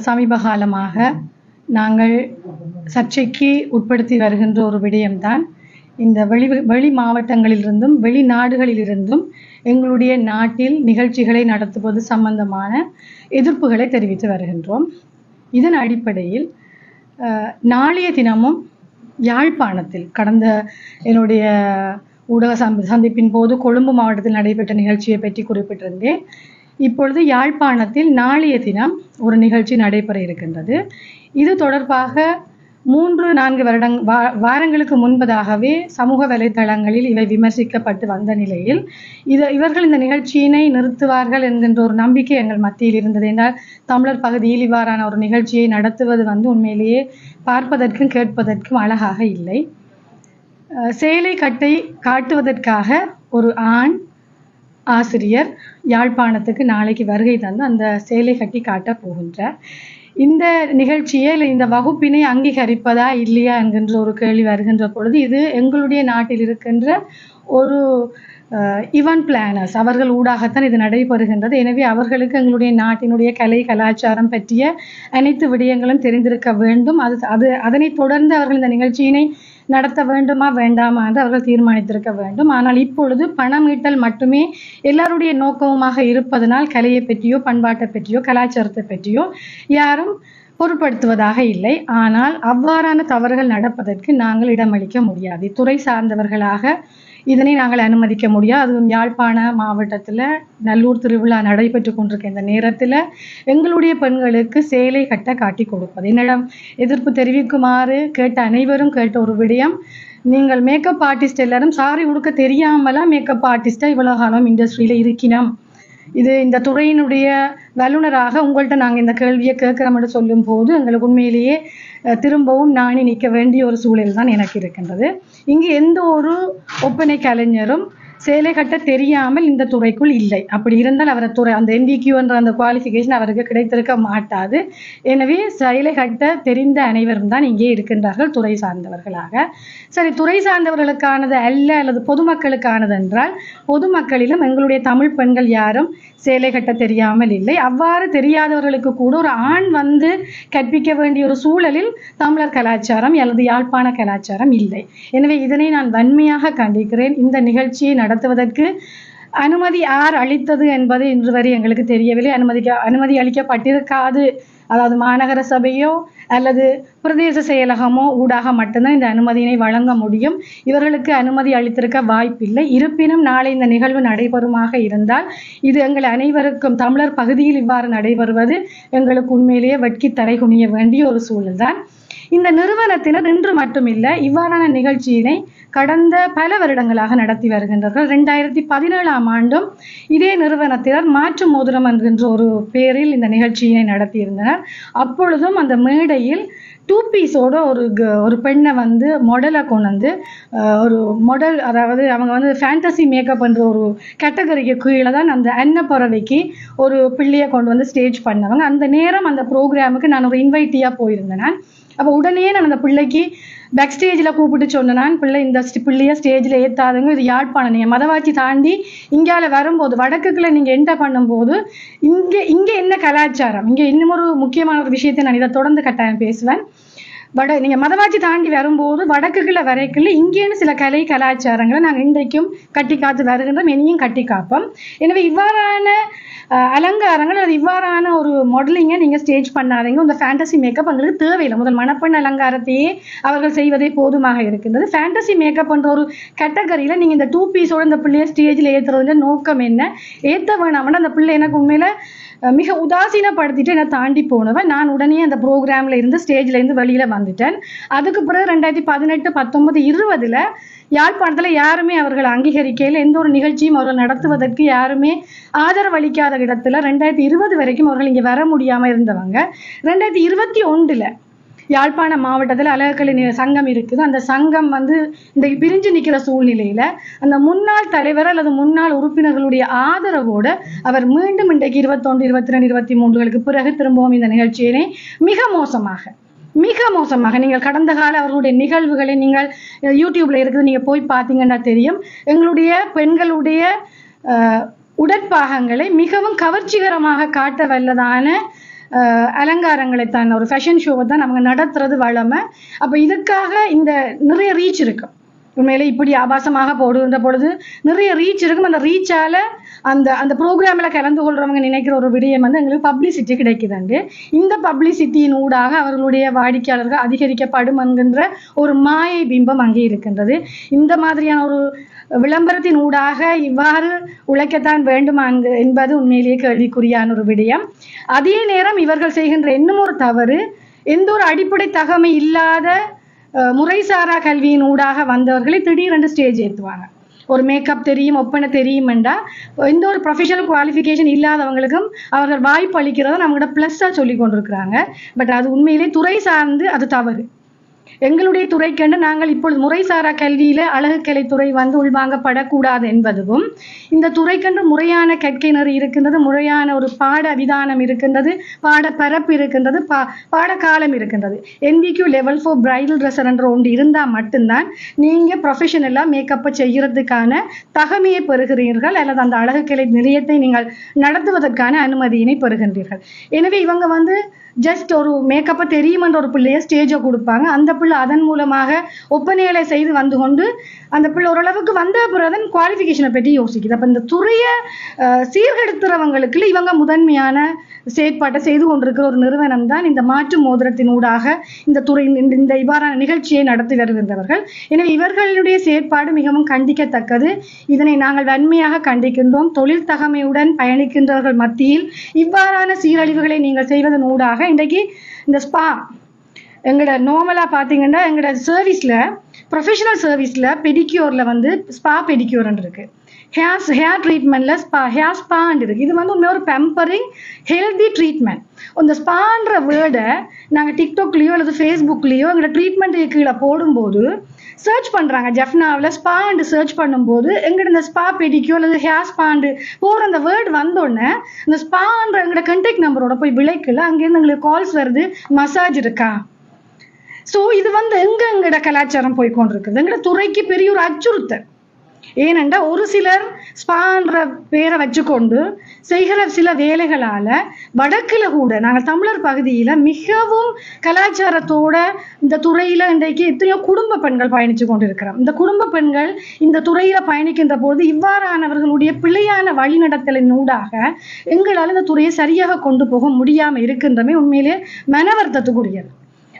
சமீப காலமாக நாங்கள் சர்ச்சைக்கு உட்படுத்தி வருகின்ற ஒரு விடயம்தான் இந்த வெளி மாவட்டங்களிலிருந்தும் வெளிநாடுகளிலிருந்தும் எங்களுடைய நாட்டில் நிகழ்ச்சிகளை நடத்துவது சம்பந்தமான எதிர்ப்புகளை தெரிவித்து வருகின்றோம். இதன் அடிப்படையில் நாளைய தினமும் யாழ்ப்பாணத்தில் கடந்த என்னுடைய ஊடக சந்திப்பின் போது கொழும்பு மாவட்டத்தில் நடைபெற்ற நிகழ்ச்சியை பற்றி குறிப்பிட்டிருந்தேன். இப்பொழுது யாழ்ப்பாணத்தில் நாளைய தினம் ஒரு நிகழ்ச்சி நடைபெற இருக்கின்றது. இது தொடர்பாக 3-4 வாரங்களுக்கு முன்பதாகவே சமூக வலைதளங்களில் இவை விமர்சிக்கப்பட்டு வந்த நிலையில் இவர்கள் இந்த நிகழ்ச்சியினை நிறுத்துவார்கள் என்கின்ற ஒரு நம்பிக்கை எங்கள் மத்தியில் இருந்தது. என்றால் தமிழர் பகுதியில் இவ்வாறான ஒரு நிகழ்ச்சியை நடத்துவது உண்மையிலேயே பார்ப்பதற்கும் கேட்பதற்கும் அழகாக இல்லை. சேலை கட்டை காட்டுவதற்காக ஒரு ஆண் ஆசிரியர் யாழ்ப்பாணத்துக்கு நாளைக்கு வருகை தந்து அந்த சேலை கட்டி காட்ட போகின்றார். இந்த நிகழ்ச்சியை இந்த வகுப்பினை அங்கீகரிப்பதா இல்லையா என்கின்ற ஒரு கேள்வி வருகின்ற பொழுது இது எங்களுடைய நாட்டில் இருக்கின்ற ஒரு ஈவென்ட் பிளானர்ஸ் அவர்கள் ஊடாகத்தான் இது நடைபெறுகின்றது. எனவே அவர்களுக்கு எங்களுடைய நாட்டினுடைய கலை கலாச்சாரம் பற்றிய அனைத்து விடயங்களும் தெரிந்திருக்க வேண்டும். அதனை தொடர்ந்து அவர்கள் இந்த நிகழ்ச்சியினை நடத்த வேண்டுமா வேண்டாமா என்று அவர்கள் தீர்மானித்திருக்க வேண்டும். ஆனால் இப்பொழுது பணம் ஈட்டல் மட்டுமே எல்லாருடைய நோக்கமாக இருப்பதனால் கலையை பற்றியோ பண்பாட்டை பற்றியோ கலாச்சாரத்தை பற்றியோ யாரும் பொருட்படுத்துவதாக இல்லை. ஆனால் அவ்வாறான தவறுகள் நடப்பதற்கு நாங்கள் இடமளிக்க முடியாது. துறை சார்ந்தவர்களாக இதனை நாங்கள் அனுமதிக்க முடியாது. அதுவும் யாழ்ப்பாண மாவட்டத்தில் நல்லூர் திருவிழா நடைபெற்று கொண்டிருக்க இந்த நேரத்தில் எங்களுடைய பெண்களுக்கு சேலை கட்ட காட்டி கொடுப்பது என்னிடம் எதிர்ப்பு தெரிவிக்குமாறு கேட்ட அனைவரும் கேட்ட ஒரு விடயம், நீங்கள் மேக்கப் ஆர்டிஸ்ட் எல்லாரும் சாரி உடுக்க தெரியாமலாம் மேக்கப் ஆர்டிஸ்டாக இவ்வளோ காலம் இண்டஸ்ட்ரியில் இருக்கணும், இது இந்த துறையினுடைய வல்லுநராக உங்கள்கிட்ட நாங்கள் இந்த கேள்வியை கேட்குறோம்னு சொல்லும் போது எங்களுக்கு உண்மையிலேயே திரும்பவும் நாணி நிற்க வேண்டிய ஒரு சூழல் தான் எனக்கு இருக்கின்றது. இங்கு எந்த ஒரு ஒப்பனை கலைஞரும் சேலை கட்ட தெரியாமல் இந்த துறைக்குள் இல்லை. அப்படி இருந்தால் அவர் அந்த NVQ என்ற அந்த குவாலிஃபிகேஷன் அவருக்கு கிடைத்திருக்க மாட்டாது. எனவே சேலை கட்ட தெரிந்த அனைவரும் தான் இங்கே இருக்கின்றார்கள் துறை சார்ந்தவர்களாக. சரி, துறை சார்ந்தவர்களுக்கானது அல்லது பொதுமக்களுக்கானது என்றால் பொதுமக்களிலும் எங்களுடைய தமிழ் பெண்கள் யாரும் சேலை கட்ட தெரியாமல் இல்லை. அவ்வாறு தெரியாதவர்களுக்கு கூட ஒரு ஆண் வந்து கற்பிக்க வேண்டிய ஒரு சூழலில் தமிழர் கலாச்சாரம் அல்லது யாழ்ப்பாண கலாச்சாரம் இல்லை. எனவே இதனை நான் வன்மையாக கண்டிக்கிறேன். இந்த நிகழ்ச்சியை நடத்துவதற்கு அனுமதி யார் அளித்தது என்பது இன்று வரை எங்களுக்கு தெரியவில்லை. அனுமதி அளிக்கப்பட்டிருக்காது. அதாவது மாநகர சபையோ அல்லது பிரதேச செயலகமோ ஊடாக மட்டும்தான் இந்த அனுமதியினை வழங்க முடியும். இவர்களுக்கு அனுமதி அளித்திருக்க வாய்ப்பில்லை. இருப்பினும் நாளை இந்த நிகழ்வு நடைபெறுமாக இருந்தால் இது எங்கள் அனைவருக்கும் தமிழர் பகுதியில் இவ்வாறு நடைபெறுவது எங்களுக்கு உண்மையிலேயே வெட்கி தலை குனிய வேண்டிய ஒரு சூழல் தான். இந்த நிறுவனத்தினர் இன்று மட்டுமில்லை, இவ்வாறான நிகழ்ச்சியினை கடந்த பல வருடங்களாக நடத்தி வருகின்றார்கள். 2017ஆம் ஆண்டும் இதே நிறுவனத்தினர் மாற்று மோதிரம் என்கின்ற ஒரு பேரில் இந்த நிகழ்ச்சியினை நடத்தியிருந்தனர். அப்பொழுதும் அந்த மேடையில் 2 பீஸோட ஒரு பெண்ணை வந்து மொடலை கொண்டு வந்து ஒரு மொடல், அதாவது அவங்க வந்து ஃபேண்டசி மேக்கப் என்ற ஒரு கேட்டகரிக்கு கீழே தான் அந்த அன்னப்பறவைக்கு ஒரு பிள்ளையை கொண்டு வந்து ஸ்டேஜ் பண்ணவங்க. அந்த நேரம் அந்த ப்ரோக்ராமுக்கு நான் ஒரு இன்வைட்டியாக போயிருந்தேன். அப்போ உடனே நான் அந்த பிள்ளைக்கு பேக் ஸ்டேஜில் கூப்பிட்டு சொன்னேன், இந்த பிள்ளையை ஸ்டேஜில் ஏற்றாதுங்க, இது யாழ்ப்பாணம், நீங்கள் மதவாச்சி தாண்டி இங்கால வரும்போது வடக்குக்குள்ளே நீங்கள் என்டர் பண்ணும்போது இங்கே என்ன கலாச்சாரம், இங்கே இன்னும் ஒரு முக்கியமான ஒரு விஷயத்தை நான் இதை தொடர்ந்து கட்டாயம் பேசுவேன். நீங்கள் மதவாச்சி தாண்டி வரும்போது வடக்குக்குள்ளே வரைக்குள்ள இங்கேன்னு சில கலை கலாச்சாரங்களை நாங்கள் இன்றைக்கும் கட்டி காத்து வருகின்றோம், இனியும் கட்டி காப்போம். எனவே இவ்வாறான அலங்காரங்கள் அது இவ்வாறான ஒரு மாடலிங்கை நீங்கள் ஸ்டேஜ் பண்ணாதீங்க. இந்த ஃபேண்டசி மேக்கப் எங்களுக்கு தேவையில்லை. முதல் மணப்பெண் அலங்காரத்தையே அவர்கள் செய்வதே போதுமாக இருக்கின்றது. ஃபேண்டசி மேக்கப் என்ற ஒரு கேட்டகரியில் நீங்கள் இந்த 2 பீஸோட இந்த பிள்ளையை ஸ்டேஜில் ஏற்றுறதுன்ற நோக்கம் என்ன? ஏற்ற வேணாம்னா அந்த பிள்ளை எனக்கு உண்மையில் மிக உதாசீனப்படுத்திட்டு என்னை தாண்டி போனவன். நான் உடனே அந்த ப்ரோக்ராமில் இருந்து ஸ்டேஜில் இருந்து வெளியில் வந்துட்டேன். அதுக்கு பிறகு 2018, 19, 20 யாழ்ப்பாணத்தில் யாருமே அவர்கள் அங்கீகரிக்கையில் எந்த ஒரு நிகழ்ச்சியும் அவர்கள் நடத்துவதற்கு யாருமே ஆதரவு அளிக்காத இடத்துல 2020 வரைக்கும் அவர்கள் இங்கே வர முடியாமல் இருந்தவங்க. 2021 யாழ்ப்பாண மாவட்டத்தில் அழகக்கலை சங்கம் இருக்குது. அந்த சங்கம் வந்து இந்த பிரிஞ்சு நிற்கிற சூழ்நிலையில் அந்த முன்னாள் தலைவர் அல்லது முன்னாள் உறுப்பினர்களுடைய ஆதரவோடு அவர் மீண்டும் இன்றைக்கு 21, 22, 23களுக்கு பிறகு திரும்பவும் இந்த நிகழ்ச்சியினை மிக மோசமாக நீங்கள் கடந்த கால அவர்களுடைய நிகழ்வுகளை நீங்கள் யூடியூப்ல இருக்குது, நீங்கள் போய் பார்த்தீங்கன்னா தெரியும். எங்களுடைய பெண்களுடைய உடற்பாகங்களை மிகவும் கவர்ச்சிகரமாக காட்ட வல்லதான அலங்காரங்களைத்தான், ஒரு ஃபேஷன் ஷோவை தான் அவங்க நடத்துறது வழமை. அப்போ இதுக்காக இந்த நிறைய ரீச் இருக்கும். உண்மையிலே இப்படி ஆபாசமாக போடுகின்ற பொழுது நிறைய ரீச் இருக்கும். அந்த ரீச்சால அந்த அந்த ப்ரோக்ராமில் கலந்து கொள்றவங்க நினைக்கிற ஒரு விடயம் வந்து எங்களுக்கு பப்ளிசிட்டி கிடைக்குதுண்டு. இந்த பப்ளிசிட்டியின் ஊடாக அவர்களுடைய வாடிக்கையாளர்கள் அதிகரிக்கப்படும் என்கின்ற ஒரு மாயை பிம்பம் அங்கே இருக்கின்றது. இந்த மாதிரியான ஒரு விளம்பரத்தின் ஊடாக இவ்வாறு உழைக்கத்தான் வேண்டுமா என்பது உண்மையிலேயே கேள்விக்குறியான ஒரு விடயம். அதே நேரம் இவர்கள் செய்கின்ற இன்னும் ஒரு தவறு, எந்த ஒரு அடிப்படை தகமை இல்லாத முறைசாரா கல்வியின் ஊடாக வந்தவர்களை திடீரென்று ஸ்டேஜ் ஏற்றுவாங்க. ஒரு மேக்கப் தெரியும், ஒப்பனை தெரியுமெண்டா எந்த ஒரு ப்ரொஃபஷனல் குவாலிஃபிகேஷன் இல்லாதவங்களுக்கும் அவர்கள் வாய்ப்பு அளிக்கிறத நம்மகிட்ட ப்ளஸ்ஸாக சொல்லி கொண்டிருக்கிறாங்க. பட் அது உண்மையிலே துறை சார்ந்து அது தவறு. எங்களுடைய துறைக்கண்டு நாங்கள் இப்பொழுது முறைசாரா கல்வியில அழகுக்கலை துறை வந்து உள்வாங்கப்படக்கூடாது என்பதும், இந்த துறைக்கண்டு முறையான கற்கை நெறி இருக்கின்றது, முறையான ஒரு பாட விதானம் இருக்கின்றது, பாட பரப்பு இருக்கின்றது, பாடக்காலம் இருக்கின்றது. NVQ level 4 பிரைடல் ட்ரெஸ்ஸர் என்ற ஒன்று இருந்தால் மட்டும்தான் நீங்கள் ப்ரொஃபஷனலாக மேக்கப்பை செய்கிறதுக்கான தகமையை பெறுகிறீர்கள், அல்லது அந்த அழகுக்கலை நிலையத்தை நீங்கள் நடத்துவதற்கான அனுமதியினை பெறுகின்றீர்கள். எனவே இவங்க வந்து ஜஸ்ட் ஒரு மேக்கப்பை தெரியுமென்ற ஒரு பிள்ளையை ஸ்டேஜை கொடுப்பாங்க. அந்த பிள்ளை அதன் மூலமாக ஒப்பனைகளை செய்து வந்து கொண்டு அந்த பிள்ளை ஓரளவுக்கு வந்த பிறகு குவாலிஃபிகேஷனை பற்றி யோசிக்குது. அப்போ இந்த துறையை சீர்கெடுத்துறவங்களுக்கு இவங்க முதன்மையான செயற்பாட்டை செய்து கொண்டிருக்கிற ஒரு நிறுவனம் தான் இந்த மாற்று மோதிரத்தின் ஊடாக இந்த துறை இந்த இவ்வாறான நிகழ்ச்சியை நடத்தி வருகின்றவர்கள். எனவே இவர்களுடைய செயற்பாடு மிகவும் கண்டிக்கத்தக்கது. இதனை நாங்கள் வன்மையாக கண்டிக்கின்றோம். தொழில் தகமையுடன் பயணிக்கின்றவர்கள் மத்தியில் இவ்வாறான சீரழிவுகளை நீங்கள் செய்வதன் ஊடாக இன்றைக்கு இந்த ஸ்பா எங்களோட நார்மலாக பார்த்தீங்கன்னா எங்களோட சர்வீஸில், ப்ரொஃபஷனல் சர்வீஸில் பெடிக்யூரில் வந்து ஸ்பா பெடிக்யூர்ன்னு இருக்குது, ஹேர் ட்ரீட்மெண்ட்டில் ஹேர் ஸ்பான்னு இருக்குது. இது வந்து உண்மையாக ஒரு பெம்பரிங் ஹெல்தி ட்ரீட்மெண்ட். இந்த ஸ்பான்ற வேர்டை நாங்கள் டிக்டாக்லேயோ அல்லது ஃபேஸ்புக்லேயோ எங்களோட ட்ரீட்மெண்ட்டு கீழே போடும்போது சர்ச் பண்ணுறாங்க. ஜெஃப்னாவில் ஸ்பாண்டு சர்ச் பண்ணும்போது எங்கள்ட இந்த ஸ்பா பெடிக்யூர் அல்லது ஹேர் ஸ்பாண்டு போகிற அந்த வேர்டு வந்தோடனே இந்த ஸ்பான்ற எங்களோட கண்டெக்ட் நம்பரோட போய் விளைக்கல, அங்கேருந்து எங்களுக்கு கால்ஸ் வருது, மசாஜ் இருக்கா. ஸோ இது வந்து எங்களோட கலாச்சாரம் போய்கொண்டிருக்குது. எங்களோட துறைக்கு பெரிய ஒரு அச்சுறுத்தல். ஏனென்றா ஒரு சிலர் ஸ்பான்ற பேரை வச்சுக்கொண்டு செய்கிற சில வேலைகளால் வடக்கில் கூட நாங்கள் தமிழர் பகுதியில் மிகவும் கலாச்சாரத்தோட இந்த துறையில் இன்றைக்கு எத்தனையோ குடும்ப பெண்கள் பயணித்து கொண்டு இருக்கிறோம். இந்த குடும்ப பெண்கள் இந்த துறையில் பயணிக்கின்ற போது இவ்வாறானவர்களுடைய பிழையான வழிநடத்தலின் ஊடாக எங்களால் இந்த துறையை சரியாக கொண்டு போக முடியாமல் இருக்கின்றமே உண்மையிலே மனவர்த்தத்துக்குரியது.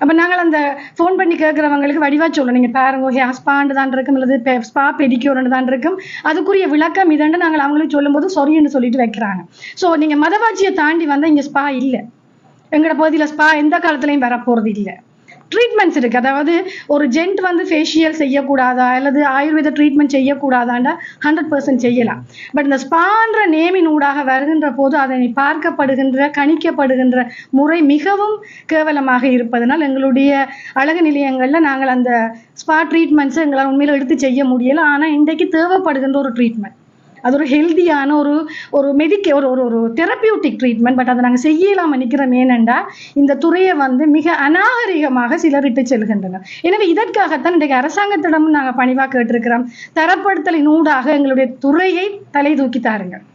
அப்போ நாங்கள் அந்த ஃபோன் பண்ணி கேட்குறவங்களுக்கு வடிவா சொல்லணும், நீங்கள் பாருங்க ஹேர் ஸ்பாண்டு தான் இருக்கும் அல்லது ஸ்பா பெடிக்யூர்னு தான் இருக்கும், அதுக்குரிய விளக்கம் இதண்டு நாங்கள் அவங்களுக்கு சொல்லும்போது சொரின்னு சொல்லிட்டு வைக்கிறாங்க. ஸோ நீங்கள் மதவாட்சியை தாண்டி வந்தால் இங்கே ஸ்பா இல்லை, எங்களோட பகுதியில் ஸ்பா எந்த காலத்துலையும் வரப்போகிறது இல்லை. ட்ரீட்மெண்ட்ஸ் இருக்குது. அதாவது ஒரு ஜென்ட் வந்து ஃபேஷியல் செய்யக்கூடாதா அல்லது ஆயுர்வேத ட்ரீட்மெண்ட் செய்யக்கூடாதாண்டா 100% செய்யலாம். பட் இந்த ஸ்பான்ற நேமின் ஊடாக வருகின்ற போது அதனை பார்க்கப்படுகின்ற கணிக்கப்படுகின்ற முறை மிகவும் கேவலமாக இருப்பதனால் எங்களுடைய அழகு நிலையங்களில் நாங்கள் அந்த ஸ்பா ட்ரீட்மெண்ட்ஸை எங்களால் உண்மையில் எடுத்து செய்ய முடியலை. ஆனால் இன்றைக்கு தேவைப்படுகின்ற ஒரு ட்ரீட்மெண்ட், அது ஒரு ஹெல்தியான ஒரு ஒரு தெரப்பியூட்டிக் ட்ரீட்மெண்ட். பட் அதை நாங்கள் செய்யலாமல் நிற்கிறோம். ஏனென்றா இந்த துறையை வந்து மிக அநாகரிகமாக சிலர் இட்டு செல்கின்றனர். எனவே இதற்காகத்தான் இன்றைக்கு அரசாங்கத்திடமும் நாங்கள் பணிவாக கேட்டிருக்கிறோம், தரப்படுத்தலின் ஊடாக எங்களுடைய துறையை தலை தூக்கி தாருங்கள்.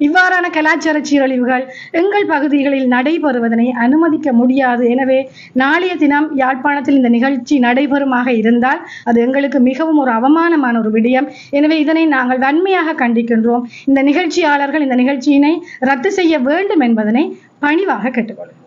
இவ்வாறான கலாச்சார சீரழிவுகள் எங்கள் பகுதிகளில் நடைபெறுவதனை அனுமதிக்க முடியாது. எனவே நாளைய தினம் யாழ்ப்பாணத்தில் இந்த நிகழ்ச்சி நடைபெறுமாக இருந்தால் அது எங்களுக்கு மிகவும் ஒரு அவமானமான ஒரு விடயம். எனவே இதனை நாங்கள் வன்மையாக கண்டிக்கின்றோம். இந்த நிகழ்ச்சியாளர்கள் இந்த நிகழ்ச்சியினை ரத்து செய்ய வேண்டும் என்பதனை பணிவாக கேட்டுக்கொள்கிறோம்.